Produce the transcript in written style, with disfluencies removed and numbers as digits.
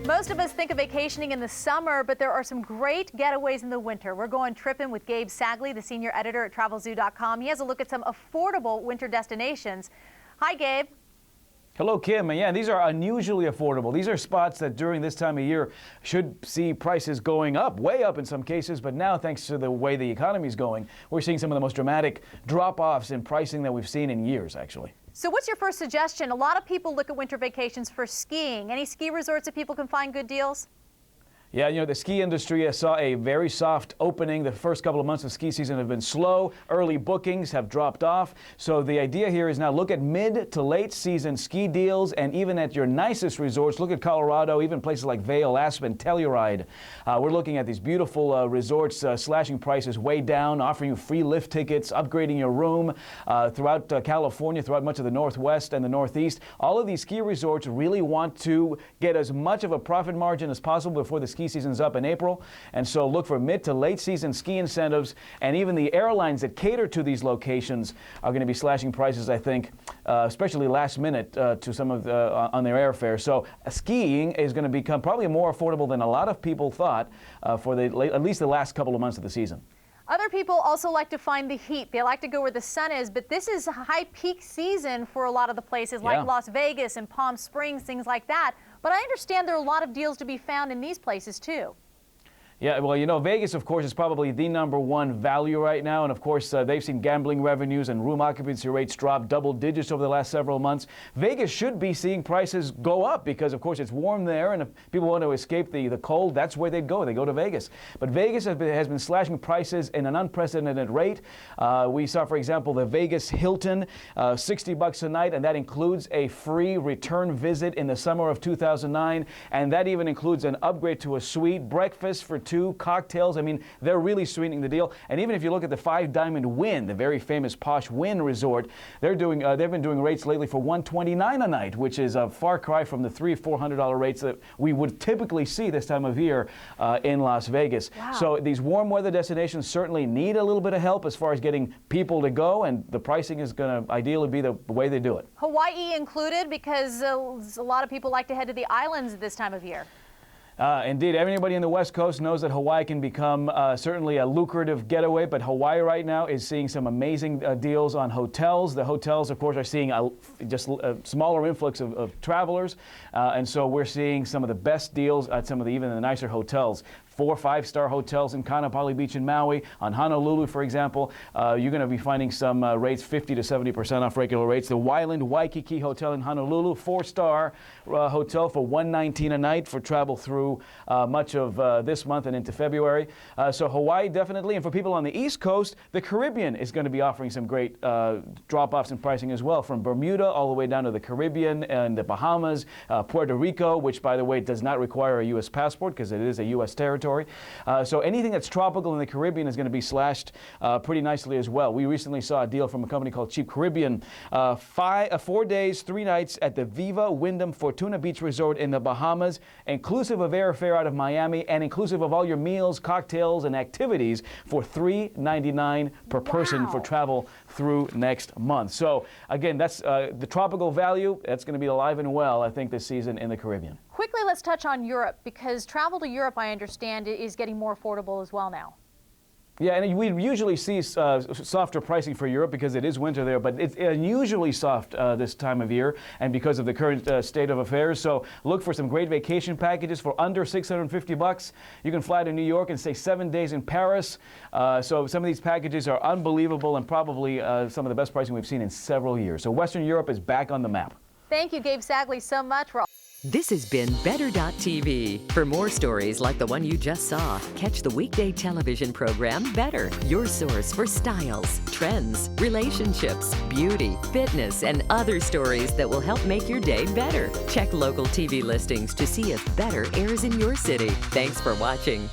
Most of us think of vacationing in the summer, but there are some great getaways in the winter. We're going tripping with Gabe Sagley, the senior editor at TravelZoo.com. He has a look at some affordable winter destinations. Hi, Gabe. Hello, Kim. And yeah, these are unusually affordable. These are spots that during this time of year should see prices going up, way up in some cases. But now, thanks to the way the economy is going, we're seeing some of the most dramatic drop-offs in pricing that we've seen in years, actually. So what's your first suggestion? A lot of people look at winter vacations for skiing. Any ski resorts that people can find good deals? Yeah, you know, the ski industry saw a very soft opening. The first couple of months of ski season have been slow. Early bookings have dropped off. So the idea here is now look at mid to late season ski deals, and even at your nicest resorts, look at Colorado, even places like Vail, Aspen, Telluride. We're looking at these beautiful resorts slashing prices way down, offering you free lift tickets, upgrading your room throughout California, throughout much of the Northwest and the Northeast. All of these ski resorts really want to get as much of a profit margin as possible before the ski season's up in April, and so look for mid to late season ski incentives, and even the airlines that cater to these locations are going to be slashing prices, I think, especially last minute to some of on their airfare. So skiing is going to become probably more affordable than a lot of people thought for at least the last couple of months of the season. Other people also like to find the heat. They like to go where the sun is, but this is a high peak season for a lot of the places like Las Vegas and Palm Springs, things like that. But I understand there are a lot of deals to be found in these places too. Yeah, well, you know, Vegas, of course, is probably the #1 value right now. And, of course, they've seen gambling revenues and room occupancy rates drop double digits over the last several months. Vegas should be seeing prices go up because, of course, it's warm there. And if people want to escape the cold, that's where they'd go. They go to Vegas. But Vegas has been slashing prices in an unprecedented rate. We saw, for example, the Vegas Hilton, $60 a night, and that includes a free return visit in the summer of 2009. And that even includes an upgrade to a suite, breakfast for 2, cocktails. I mean, they're really sweetening the deal. And even if you look at the 5 Diamond Wynn, the very famous posh Wynn resort, they've been doing rates lately for $129 a night, which is a far cry from the $300 or $400 rates that we would typically see this time of year in Las Vegas. Wow. So these warm weather destinations certainly need a little bit of help as far as getting people to go, and the pricing is going to ideally be the way they do it. Hawaii included, because a lot of people like to head to the islands at this time of year. Indeed, everybody in the West Coast knows that Hawaii can become certainly a lucrative getaway, but Hawaii right now is seeing some amazing deals on hotels. The hotels, of course, are seeing just a smaller influx of travelers, and so we're seeing some of the best deals at some of even the nicer hotels. 4 5-star hotels in Kaanapali Beach in Maui. On Honolulu, for example, you're going to be finding some rates 50 to 70% off regular rates. The Wyland Waikiki Hotel in Honolulu, 4-star hotel for $119 a night for travel through much of this month and into February. So Hawaii definitely, and for people on the East Coast, the Caribbean is going to be offering some great drop-offs in pricing as well, from Bermuda all the way down to the Caribbean and the Bahamas, Puerto Rico, which, by the way, does not require a U.S. passport because it is a U.S. territory. So anything that's tropical in the Caribbean is going to be slashed pretty nicely as well. We recently saw a deal from a company called Cheap Caribbean, 4 days, 3 nights at the Viva Wyndham Fortuna Beach Resort in the Bahamas, inclusive of airfare out of Miami and inclusive of all your meals, cocktails, and activities for $399 per person for travel through next month. So again, that's the tropical value. That's going to be alive and well, I think, this season in the Caribbean. Quickly, let's touch on Europe, because travel to Europe, I understand, is getting more affordable as well now. Yeah, and we usually see softer pricing for Europe because it is winter there, but it's unusually soft this time of year, and because of the current state of affairs. So look for some great vacation packages for under $650. You can fly to New York and stay 7 days in Paris. So some of these packages are unbelievable and probably some of the best pricing we've seen in several years. So Western Europe is back on the map. Thank you, Gabe Sagley, so much. This has been Better.tv. For more stories like the one you just saw, catch the weekday television program Better, your source for styles, trends, relationships, beauty, fitness, and other stories that will help make your day better. Check local TV listings to see if Better airs in your city. Thanks for watching.